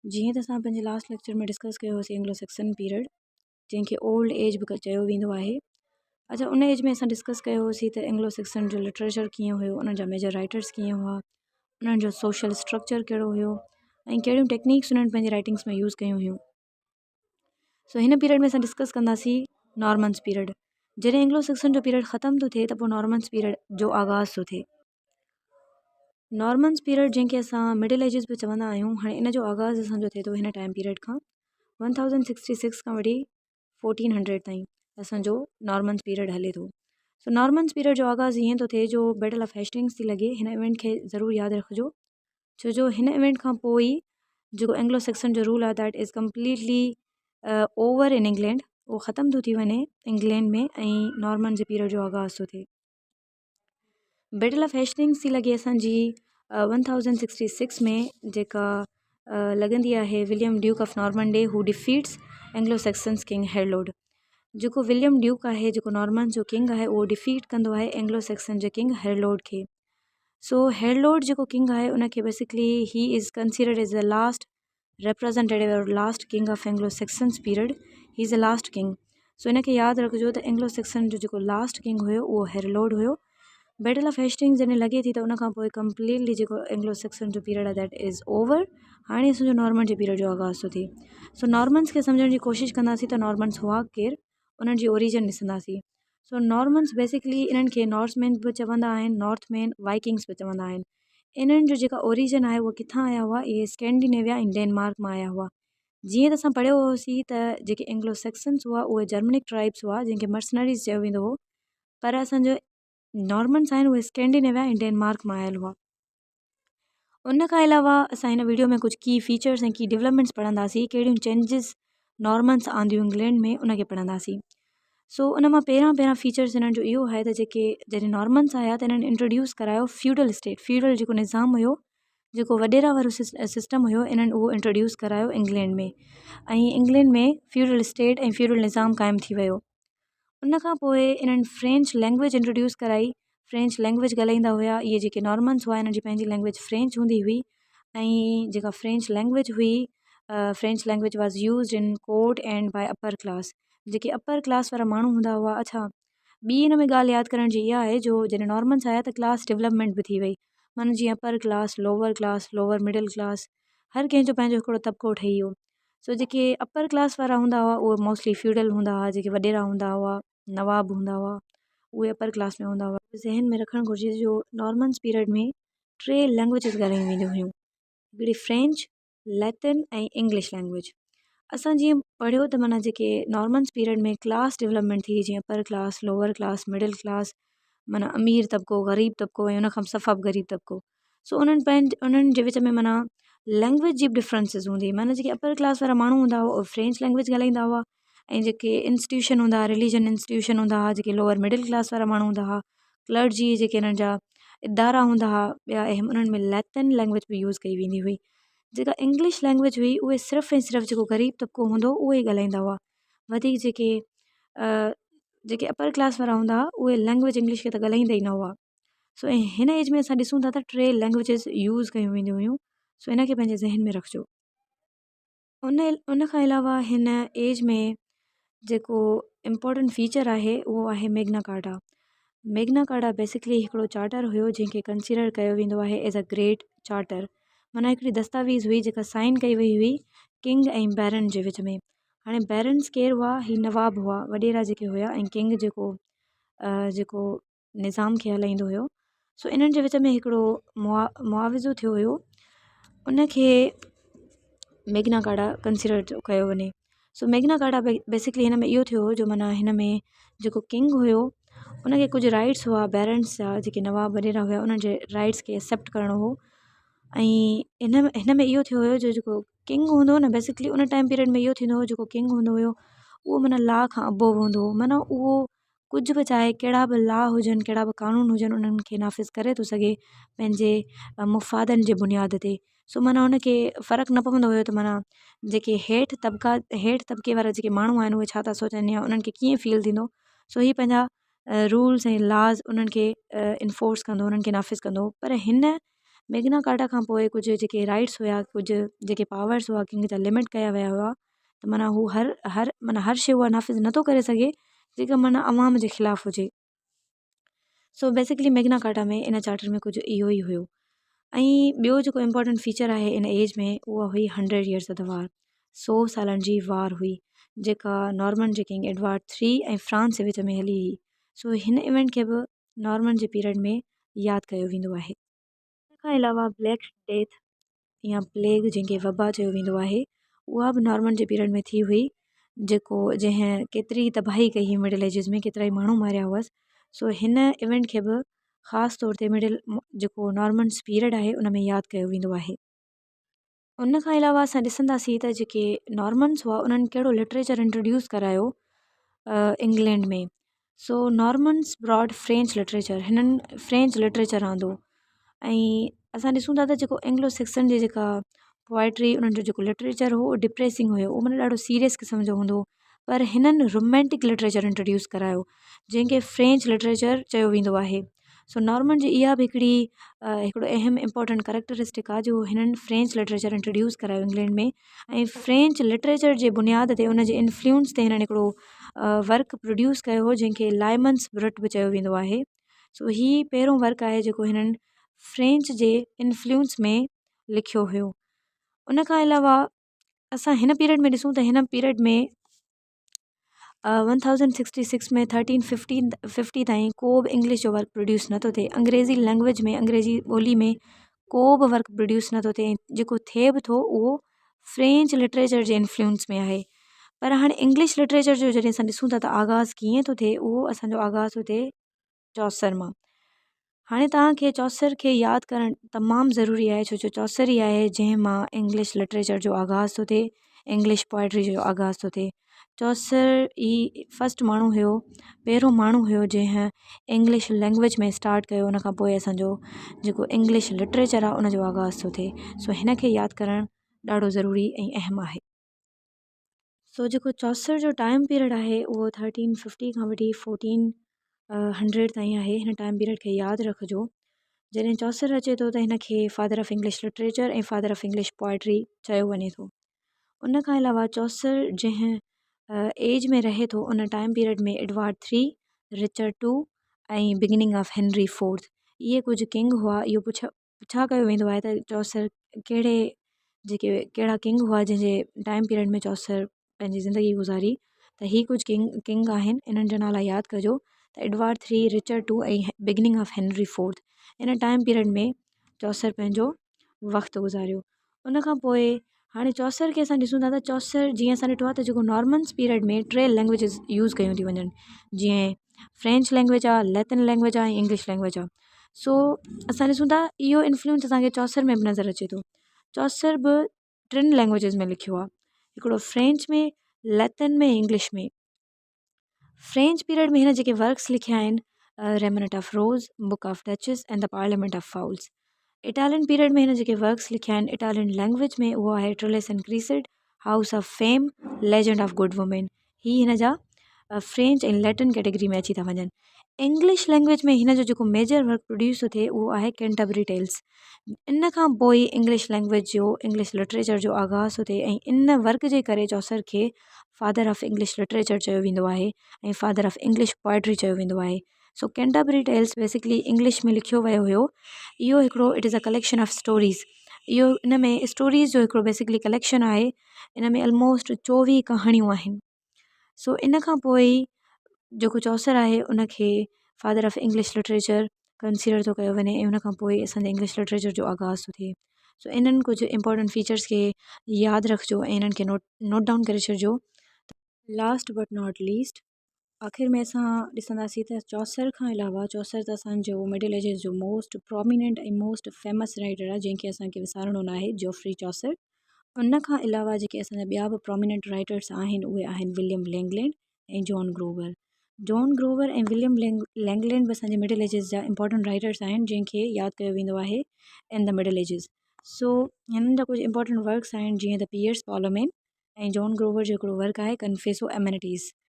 जीअं त असां पंहिंजे लास्ट लेक्चर में डिस्कस कयो होसीं एंग्लो सेक्सन पीरियड जंहिंखे ओल्ड एज बि चयो वेंदो आहे। अच्छा, उन एज में असां डिस्कस कयो होसीं त एंग्लो सेक्सन जो लिटरेचर कीअं हुयो, उन्हनि जा मेजर राइटर्स कीअं हुआ, उन्हनि जो सोशल स्ट्रक्चर कहिड़ो हुयो ऐं कहिड़ियूं टेक्निक्स उन्हनि पंहिंजे राइटिंग्स में यूज़ कयूं हुयूं। सो हिन पीरियड में असां डिस्कस कंदासीं नॉर्मन्स पीरियड। जॾहिं एंग्लो सेक्सन जो पीरियड ख़तम थो थिए त पोइ नॉर्मन्स पीरियड जो आगाज़ थो थिए। नॉर्मन्स पीरियड जंहिंखे असां मिडिल एजिस बि चवंदा आहियूं, हाणे इन जो आगाज़ असांजो थिए थो हिन टाइम पीरियड खां 1066 खां वठी 1400 ताईं असांजो नॉर्मन्स पीरियड हले थो। सो नॉर्मन्स पीरियड जो आगाज़ ईअं थो थिए जो बैटल ऑफ हेस्टिंग्स थी लॻे। हिन इवेंट खे ज़रूरु यादि रखिजो, छो जो हिन इवेंट खां पोइ ई जेको एंग्लो सेक्सन जो रूल आहे that is completely over in England, उहो ख़तम थो थी वञे इंग्लैंड में ऐं नॉर्मन जे पीरियड जो आगाज़ थो थिए। बैटल ऑफ हेस्टिंग्स थी लॻे असांजी 1066 में, जेका लॻंदी आहे विलियम ड्यूक ऑफ नॉर्मंडे हू डिफीट्स एंग्लो सेक्सन्स किंग हेरलोड। जेको विलियम ड्यूक आहे, जेको नॉर्मन जो किंग आहे, उहो डिफीट कंदो आहे एंग्लो सेक्सन जे किंग हेरलोड खे। सो हेरलोड जेको किंग आहे उनखे basically he is considered as the last representative और last king of Anglo Saxons period. He is the last king. So इनखे यादि रखिजो त एंग्लो सेक्सन जो जेको लास्ट किंग हुयो उहो हेरलोड हुयो। बैटल ऑफ हेस्टिंग्स जॾहिं लॻे थी त उन खां पोइ कम्पलीटली जेको एंग्लो सेक्सन जो पीरियड आहे दैट इज़ ओवर। हाणे असांजो नॉर्मन जे पीरियड जो आगाज़ थो थिए। सो नॉर्मन्स खे सम्झण जी कोशिशि कंदासीं त नॉर्मन्स हुआ केरु, उन्हनि जी ओरिजिन ॾिसंदासीं। सो नॉर्मन्स बेसिकली इन्हनि खे नॉर्थमैन बि चवंदा आहिनि, नॉर्थमैन वाइकिंग्स बि चवंदा आहिनि। इन्हनि जो जेका ओरिजिन आहे उहा किथां आया हुआ, इहे स्कैंडिनेविया ऐं डेनमार्क मां आया हुआ। जीअं त असां पढ़ियो हुयोसीं त जेके एंग्लो सेक्सन्स हुआ उहे जर्मनिक ट्राइब्स हुआ जंहिंखे मर्सनरीज़ चयो वेंदो हो, पर असांजो नॉर्मन्स आहिनि उहे स्कैंडिनेविया ऐं डेनमार्क मां आयल हुआ। उन खां अलावा असां हिन वीडियो में कुझु की फीचर्स ऐं की डेवलपमेंट्स पढ़ंदासीं, कहिड़ियूं चेंजिस नॉर्मन्स आंदियूं इंग्लैंड में उनखे पढ़ंदासीं। सो उन मां पहिरां फीचर्स हिननि जो इहो आहे त जेके जॾहिं नॉर्मन्स आया त हिननि इंट्रोड्यूस करायो फ्यूडल स्टेट, फ्यूडल जेको निज़ाम हुयो, जेको वॾेरा वारो सिस्टम हुयो, इन्हनि उहो इंट्रोड्यूस करायो इंग्लैंड में ऐं इंग्लैंड में फ्यूडल स्टेट ऐं फ्यूडल निज़ाम क़ाइमु थी वियो। उन खां पोइ इन्हनि फ्रेंच लैंग्वेज इंट्रोड्यूस कराई। फ्रेंच लैंग्वेज ॻाल्हाईंदा हुआ इहे जेके नॉर्मन्स हुआ, इन्हनि जी पंहिंजी लैंग्वेज फ्रेंच हूंदी हुई ऐं जेका फ्रेंच लैंग्वेज हुई, French language was used in court and by upper class, जेके अपर क्लास वारा माण्हू हूंदा हुआ। अच्छा, ॿी हिन में ॻाल्हि यादि करण जी इहा आहे जो जॾहिं नॉर्मन्स आया त क्लास डेवलपमेंट बि थी वई। माना जीअं upper class, lower middle class, हर कंहिंजो पंहिंजो हिकिड़ो तबिको ठही वियो। सो जेके अपर क्लास वारा हूंदा हुआ उहे मोस्टली फ्यूडल हूंदा हुआ, जेके वॾेरा हूंदा हुआ, नवाब हूंदा हुआ, उहे अपर क्लास में हूंदा हुआ। ज़हन में रखणु घुरिजे जो नॉर्मन्स पीरियड में 3 लैंग्वेजिस ॻाल्हायूं वेंदियूं हुयूं, हिकिड़ी फ्रेंच, लैटिन ऐं इंग्लिश लैंग्वेज। असां जीअं पढ़ियो त माना जेके नॉर्मन्स पीरियड में क्लास डेवलपमेंट थी, जीअं upper class, lower class, middle class, माना अमीर तबिको, ग़रीब तबिको ऐं उनखां सफ़ा ग़रीब तबिको। सो उन्हनि जे विच में माना लैंग्वेज जी बि डिफ्रेंसिस हूंदी। माना जेके अपर क्लास वारा माण्हू हूंदा हुआ उहे फ्रेंच लैंग्वेज ॻाल्हाईंदा हुआ ऐं जेके इंस्टीट्यूशन हूंदा हुआ, रिलीजन इंस्टीट्यूशन हूंदा हुआ, जेके लोअर मिडिल क्लास वारा माण्हू हूंदा हुआ, क्लर्जी जेके हिननि जा इदारा हूंदा हुआ ॿिया, उन्हनि में लैटिन लैंग्वेज बि यूज़ कई वेंदी हुई। जेका इंग्लिश लैंग्वेज हुई उहे सिर्फ़ु ऐं सिर्फ़ु जेको ग़रीब तबिको हूंदो उहे ई ॻाल्हाईंदा हुआ। वधीक जेके अपर क्लास वारा हूंदा हुआ उहे लैंग्वेज इंग्लिश खे त ॻाल्हाईंदा ई न हुआ। सो हिन एज में असां ॾिसूं था त 3 लैंग्वेजिस यूज़ कयूं वेंदियूं हुयूं। सो इनखे पंहिंजे ज़हन में रखिजो। उन खां अलावा हिन एज में जेको इम्पोर्टेंट फीचर आहे उहो आहे Magna carta. Magna carta basically हिकिड़ो चार्टर हुयो जंहिंखे कंसिडर कयो वेंदो आहे एज़ अ ग्रेट चार्टर। माना हिकिड़ी दस्तावेज़ हुई जेका साइन कई वई हुई किंग ऐं बैरन जे विच में। हाणे बैरन्स केरु हुआ, ही नवाब हुआ, वॾेरा जेके हुआ, ऐं किंग जेको निज़ाम खे हलाईंदो हुयो। सो इन्हनि जे विच में हिकिड़ो मुआविज़ो थियो हुयो, उनखे मैग्ना कार्टा कंसिडर कयो वञे। सो मैग्ना कार्टा बेसिकली हिन में इहो थियो हो जो माना हिन में जेको किंग हुयो उनखे कुझु राइट्स हुआ बैरन्स जा, जेके नवाब वॾेरा हुआ, उन्हनि जे राइट्स खे एक्सेप्ट करिणो हो। ऐं हिन में इहो थियो हुयो जो जेको किंग हूंदो न, बेसिकली उन टाइम पीरियड में इहो थींदो हुओ जेको किंग हूंदो हुयो उहो माना लॉ खां अबोव हूंदो हुओ। माना उहो कुझु बि चाहे, कहिड़ा बि लॉ हुजनि, कहिड़ा बि कानून हुजनि, उन्हनि खे नाफ़िज़ करे थो सघे पंहिंजे मुफ़ादनि जे बुनियाद ते। सो माना उनखे फ़र्क़ु न पवंदो हुयो त माना जेके हेठि तबिके वारा जेके माण्हू आहिनि उहे छा था सोचनि या उन्हनि खे कीअं फील थींदो। सो ही पंहिंजा रूल्स ऐं लॉज़ उन्हनि खे इन्फोर्स कंदो, उन्हनि खे नाफ़िज़ कंदो। पर हिन मैग्ना कार्टा खां पोइ कुझु जेके राइट्स हुया, कुझु जेके पावर्स हुआ कंहिंखे त लिमिट कया विया हुआ, त माना हू हर शइ उहा नाफ़िज़ नथो करे सघे जेका माना अवाम जे ख़िलाफ़ु हुजे। सो बेसिकली मैग्ना कार्टा में इन चार्टर में कुझु इहो ई हुयो। ऐं ॿियो जेको इम्पोर्टेंट फीचर आहे इन एज में उहा हुई 100 years of the war, 100 सालनि जी वार हुई जेका नॉर्मन जे किंग एडवर्ड III ऐं फ्रांस जे विच में हली हुई। सो हिन इवेंट खे बि नॉर्मन जे पीरियड में यादि कयो वेंदो आहे। इन खां अलावा ब्लैक डेथ या प्लेग जंहिंखे वबा चयो वेंदो आहे, उहा बि नॉर्मन जे पीरियड में थी हुई, जंहिं केतिरी तबाही कई हुई मिडिल एजिस में, केतिरा ई माण्हू मारिया हुअसि। सो हिन इवेंट खे बि ख़ासि तौर ते जेको नॉर्मन्स पीरियड आहे उन में यादि कयो वेंदो आहे। उन खां अलावा असां ॾिसंदासीं त जेके नॉर्मन्स हुआ उन्हनि कहिड़ो लिटरेचर इंट्रोड्यूस करायो इंग्लैंड में। सो नॉर्मन्स ब्रॉड फ्रेंच लिटरेचर, हिननि फ्रेंच लिटरेचर आंदो। ऐं असां ॾिसूं था त जेको एंग्लो सेक्सन जी जेका पोइट्री, उन्हनि जो जेको लिटरेचर हो उहो डिप्रेसिंग हुयो, उहो माना ॾाढो सीरियस क़िस्म जो हूंदो। पर हिननि रोमेंटिक लिटरेचर इंट्रोड्यूस करायो जंहिंखे फ्रेंच लिटरेचर चयो वेंदो आहे। सो नॉर्मन जी इहा बि हिकिड़ो अहम इम्पोर्टेंट करेक्टरिस्टिक आहे जो हिननि फ्रेंच लिटरेचर इंट्रोड्यूस करायो इंग्लैंड में। ऐं फ्रेंच लिटरेचर जे बुनियाद ते, उन जे इन्फ्लुएंस ते हिननि हिकिड़ो वर्क प्रोड्यूस कयो हो जंहिंखे लाइमन्स ब्रुट बि चयो वेंदो आहे। सो हीउ पहिरों वर्क आहे जेको हिननि फ्रेंच जे इन्फ्लुएंस में लिखियो हुयो। उन खां अलावा असां हिन पीरियड में ॾिसूं त हिन पीरियड में 1066 में 1350 ताईं को बि इंग्लिश जो वर्क प्रोड्यूस नथो थिए। अंग्रेज़ी लैंग्वेज में, अंग्रेज़ी ॿोली में को बि वर्क प्रोड्यूस नथो थिए। जेको थिए बि थो उहो फ्रेंच लिटरेचर जे इन्फ्लुएंस में आहे। पर हाणे इंग्लिश लिटरेचर जो जॾहिं असां ॾिसूं था त आगाज़ कीअं थो थिए, उहो असांजो आगाज़ थो थिए चौसर मां। हाणे तव्हांखे चौसर खे यादि करणु तमामु ज़रूरी आहे, छो जो चौसर ई आहे जंहिं मां इंग्लिश लिटरेचर जो आगाज़ थो थिए, इंग्लिश पोइट्री जो आगाज़ थो थिए। चौसर ई फस्ट माण्हू हुयो, पहिरों माण्हू हुयो जंहिं इंग्लिश लैंग्वेज में स्टार्ट कयो। उन खां पोइ असांजो जेको इंग्लिश लिटरेचर आहे उन जो आगाज़ थो थिए। सो हिन खे यादि करणु ॾाढो ज़रूरी ऐं अहम आहे। सो जेको चौसर जो टाइम पीरियड आहे उहो 1350 खां वठी 1400 ताईं आहे। हिन टाइम पीरियड खे यादि रखिजो। जॾहिं चौसर अचे थो त हिन खे फादर ऑफ इंग्लिश लिटरेचर ऐं फादर ऑफ इंग्लिश पोइट्री चयो वञे थो। उन खां अलावा चौसर जंहिं एज में रहे थो उन टाइम पीरियड में एडवर्ड III, रिचर्ड II ऐं बिगिनिंग ऑफ हेनरी IV इहे कुझु किंग हुआ। इहो पुछा कयो वेंदो आहे त चौसर कहिड़ा किंग हुआ जंहिंजे टाइम पीरियड में चौसर पंहिंजी ज़िंदगी गुज़ारी। त ही कुझु किंग आहिनि, इन्हनि जा नाला यादि कजो त एडवर्ड III, रिचर्ड II ऐं beginning of Henry IV in time period में चौसर पंहिंजो वक़्तु गुज़ारियो। उन खां पोइ हाणे चौसर खे असां ॾिसूं था त चौसर जीअं असां ॾिठो आहे त जेको नॉर्मन्स पीरियड में 3 लैंग्वेजिस यूज़ कयूं थी वञनि, जीअं फ्रेंच लैंग्वेज आहे, लैटिन लैंग्वेज आहे ऐं इंग्लिश लैंग्वेज आहे। सो असां ॾिसूं था इहो इन्फ्लुएंस असांखे चौसर में बि नज़र अचे थो। चौसर बि 3 लैंग्वेजिस में लिखियो आहे, हिकिड़ो फ्रेंच में, लैटिन में, इंग्लिश में। फ्रेंच पीरियड में हिन जेके वर्क्स लिखिया आहिनि, remnant of rose, book of duchess and the parliament of fowls. Italian period में हिन जेके वर्क्स लिखिया आहिनि इटालियन लैंग्वेज में, उहो आहे Troilus and Criseyde, House of Fame, Legend of Good Women. ही हिन जा फ्रेंच ऐं लैटिन कैटेगरी में अची था वञनि। इंग्लिश लैंग्वेज में हिन जो जेको मेजर वर्क प्रोड्यूस थो थिए उहो आहे कैंटरबरी टेल्स। इन खां पोइ इंग्लिश लैंग्वेज जो, इंग्लिश लिटरेचर जो आगाज़ थो थिए ऐं इन वर्क जे करे चौसर खे फादर ऑफ इंग्लिश लिटरेचर चयो वेंदो आहे ऐं फादर ऑफ इंग्लिश पोइट्री चयो वेंदो आहे। सो कैंटरबरी टेल्स बेसिकली इंग्लिश में लिखियो वियो हुयो। इहो हिकिड़ो it is a collection of stories. इहो इन में स्टोरीज़ जो हिकिड़ो बेसिकली कलेक्शन आहे। इन में ऑलमोस्ट 24 कहाणियूं आहिनि। सो इन खां पोइ जेको चौसर आहे उनखे father of English literature consider थो कयो वञे ऐं उन खां पोइ असांजे इंग्लिश लिटरेचर जो आगाज़ थो थिए। सो इन्हनि कुझु इंपॉर्टेंट फीचर्स खे यादि रखिजो ऐं इन्हनि खे नोट डाउन करे छॾिजो। लास्ट बट नॉट लीस्ट, आख़िर में असां ॾिसंदासीं त चौसर खां अलावा चौसर त असांजो मिडिल एजिस जो मोस्ट प्रोमिनेंट ऐं मोस्ट फेमस राइटर आहे जंहिंखे असांखे विसारणो न आहे, जोफ्री चौसर। उन खां अलावा जेके असांजा ॿिया बि प्रोमिनेंट राइटर्स आहिनि उहे आहिनि विलियम लैंगलैंड ऐं जॉन ग्रोवर। जॉन ग्रोवर ऐं विलियम लैंगलैंड बि असांजे मिडिल एजिस जा इंपॉर्टेंट राइटर्स आहिनि जंहिंखे यादि कयो वेंदो आहे इन द मिडिल एजिस। सो हिननि जा कुझु इंपॉर्टेंट वर्क्स आहिनि जीअं द पियर्स पार्लियामेंट ऐं जॉन ग्रोवर जो हिकिड़ो वर्क आहे कन्फेसो एमेनिटीज़।